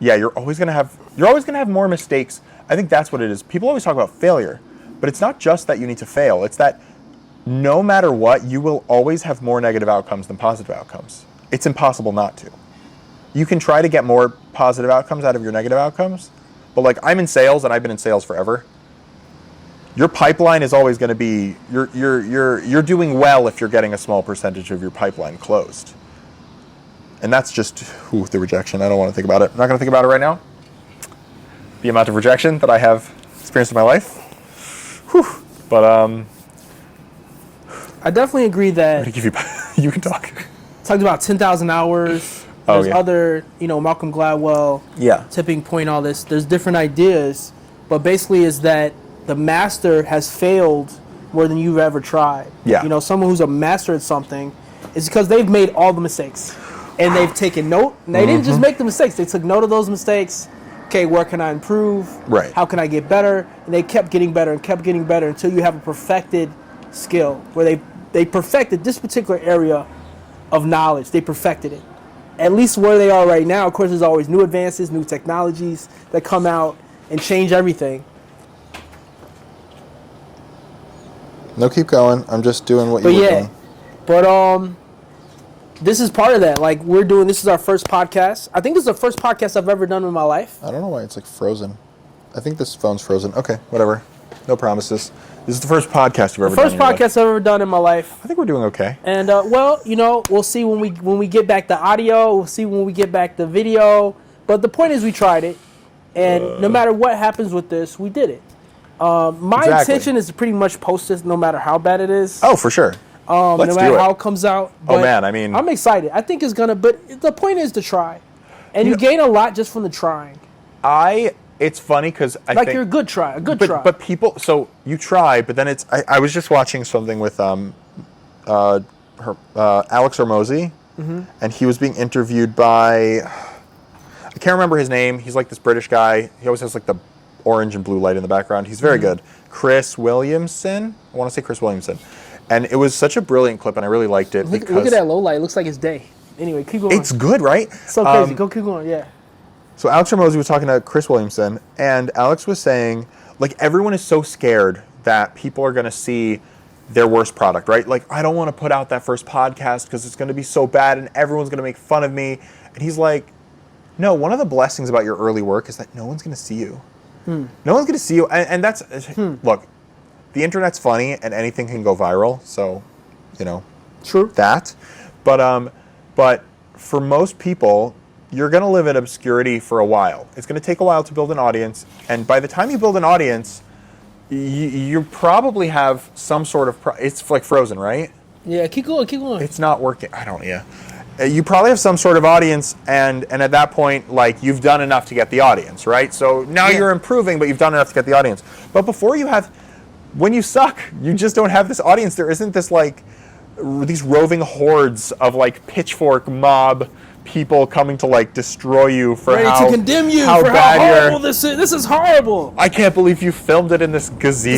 yeah, you're always gonna have more mistakes. I think that's what it is. People always talk about failure, but it's not just that you need to fail. It's that no matter what, you will always have more negative outcomes than positive outcomes. It's impossible not to. You can try to get more positive outcomes out of your negative outcomes, but like I'm in sales and I've been in sales forever. Your pipeline is always going to be you're doing well if you're getting a small percentage of your pipeline closed. And that's just the rejection. I don't want to think about it. I'm not going to think about it right now. The amount of rejection that I have experienced in my life. Whew. But I definitely agree that I'm gonna give you can talk. Talked about 10,000 hours. There's other, Malcolm Gladwell, tipping point, all this. There's different ideas, but basically is that the master has failed more than you've ever tried. Yeah. Someone who's a master at something is because they've made all the mistakes. And they've taken note. And they didn't just make the mistakes. They took note of those mistakes. Okay, where can I improve? Right. How can I get better? And they kept getting better and kept getting better until you have a perfected skill where they perfected this particular area of knowledge. They perfected it. At least where they are right now, of course, there's always new advances, new technologies that come out and change everything. No, keep going. I'm just doing what you're doing. But this is part of that. Like this is our first podcast. I think this is the first podcast I've ever done in my life. I don't know why it's like frozen. I think this phone's frozen. Okay, whatever. No promises. This is the first podcast you've ever done. The first podcast I've ever done in my life. I think we're doing okay. And we'll see when we get back the audio. We'll see when we get back the video. But the point is, we tried it, and no matter what happens with this, we did it. My intention is to pretty much post this, no matter how bad it is. Oh, for sure. No matter how it comes out. But I'm excited. I think it's gonna. But the point is to try, and you gain a lot just from the trying. It's funny because I think you're a good try. But people, so you try, but then it's. I was just watching something with Alex Hormozy, and he was being interviewed by. I can't remember his name. He's like this British guy. He always has like the orange and blue light in the background. He's very good. Chris Williamson. I want to say Chris Williamson. And it was such a brilliant clip, and I really liked it. Look at that low light. It looks like it's day. Anyway, keep going. It's good, right? So crazy. Keep going, yeah. So Alex Hormozy was talking to Chris Williamson, and Alex was saying, like, everyone is so scared that people are going to see their worst product, right? Like, I don't want to put out that first podcast because it's going to be so bad, and everyone's going to make fun of me. And he's like, no, one of the blessings about your early work is that no one's going to see you. No one's going to see you. And that's, look, the internet's funny and anything can go viral. So, True. That. But for most people, you're going to live in obscurity for a while. It's going to take a while to build an audience. And by the time you build an audience, you probably have some sort of, it's like frozen, right? Yeah, keep going. It's not working. You probably have some sort of audience, and at that point, like, you've done enough to get the audience, right? So now you're improving, but you've done enough to get the audience. But before when you suck, you just don't have this audience. There isn't this, like, these roving hordes of, like, pitchfork mob people coming to, like, destroy you for ready to condemn you how for bad how horrible this is. This is horrible. I can't believe you filmed it in this gazebo.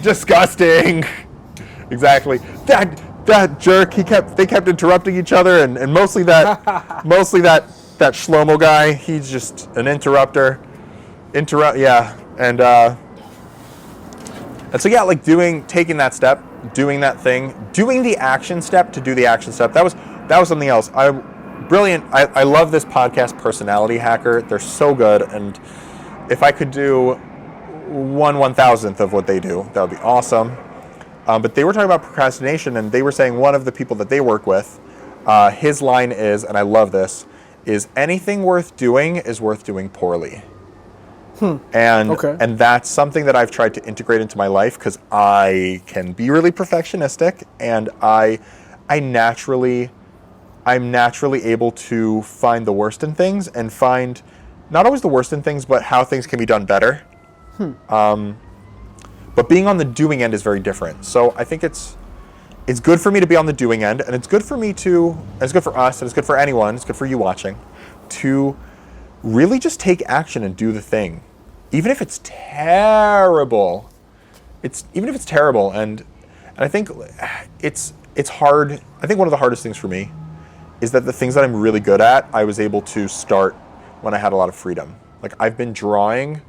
Disgusting. Exactly. That jerk. They kept interrupting each other, and mostly that Shlomo guy. He's just an interrupter. And so like taking that step, doing that thing, doing the action step to do the action step. That was something else. Brilliant. I love this podcast, Personality Hacker. They're so good, and if I could do 1/1000th of what they do, that would be awesome. But they were talking about procrastination, and they were saying one of the people that they work with, his line is, and I love this, is anything worth doing is worth doing poorly. And that's something that I've tried to integrate into my life because I can be really perfectionistic, and I'm naturally able to find the worst in things and find not always the worst in things, but how things can be done better. But being on the doing end is very different. So I think it's good for me to be on the doing end, and it's good for me it's good for us, and it's good for anyone, it's good for you watching, to really just take action and do the thing. Even if it's terrible. And I think it's hard. I think one of the hardest things for me is that the things that I'm really good at, I was able to start when I had a lot of freedom. Like I've been drawing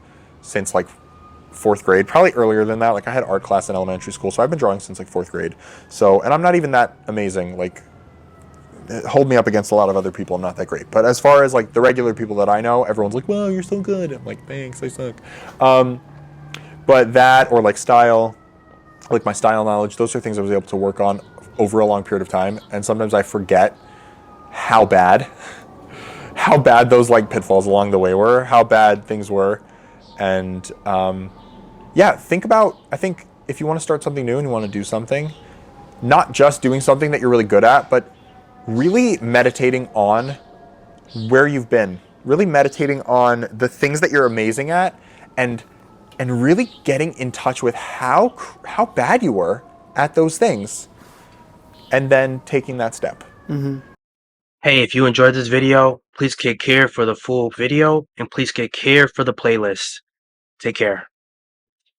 since like 4th grade, probably earlier than that. Like I had art class in elementary school, so I've been drawing since like 4th grade. So, and I'm not even that amazing. Like, hold me up against a lot of other people, I'm not that great. But as far as like the regular people that I know, everyone's like, "Wow, you're so good." I'm like, "Thanks, I suck." But that, or like style, like my style knowledge, those are things I was able to work on over a long period of time. And sometimes I forget how bad those like pitfalls along the way were, how bad things were. And yeah, I think if you want to start something new and you want to do something, not just doing something that you're really good at, but really meditating on where you've been, really meditating on the things that you're amazing at, and really getting in touch with how bad you were at those things, and then taking that step. Hey, if you enjoyed this video, please click here for the full video and please click here for the playlist. Take care.